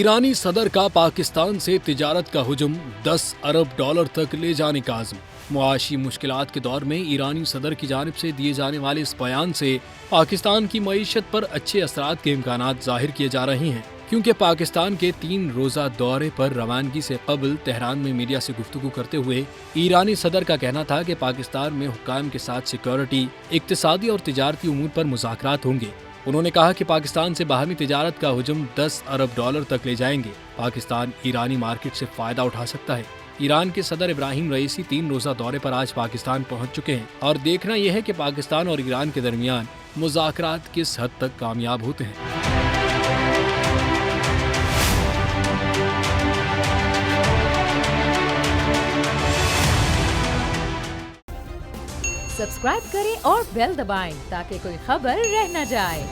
ایرانی صدر کا پاکستان سے تجارت کا حجم $10 ارب تک لے جانے کا عزم۔ معاشی مشکلات کے دور میں ایرانی صدر کی جانب سے دیے جانے والے اس بیان سے پاکستان کی معیشت پر اچھے اثرات کے امکانات ظاہر کیے جا رہے ہیں، کیونکہ پاکستان کے 3 روزہ دورے پر روانگی سے قبل تہران میں میڈیا سے گفتگو کرتے ہوئے ایرانی صدر کا کہنا تھا کہ پاکستان میں حکام کے ساتھ سیکیورٹی، اقتصادی اور تجارتی امور پر مذاکرات ہوں گے۔ انہوں نے کہا کہ پاکستان سے باہمی تجارت کا حجم $10 ارب تک لے جائیں گے۔ پاکستان ایرانی مارکیٹ سے فائدہ اٹھا سکتا ہے۔ ایران کے صدر ابراہیم رئیسی 3 روزہ دورے پر آج پاکستان پہنچ چکے ہیں اور دیکھنا یہ ہے کہ پاکستان اور ایران کے درمیان مذاکرات کس حد تک کامیاب ہوتے ہیں۔ سبسکرائب کریں اور بیل دبائیں تاکہ کوئی خبر رہ نہ جائے۔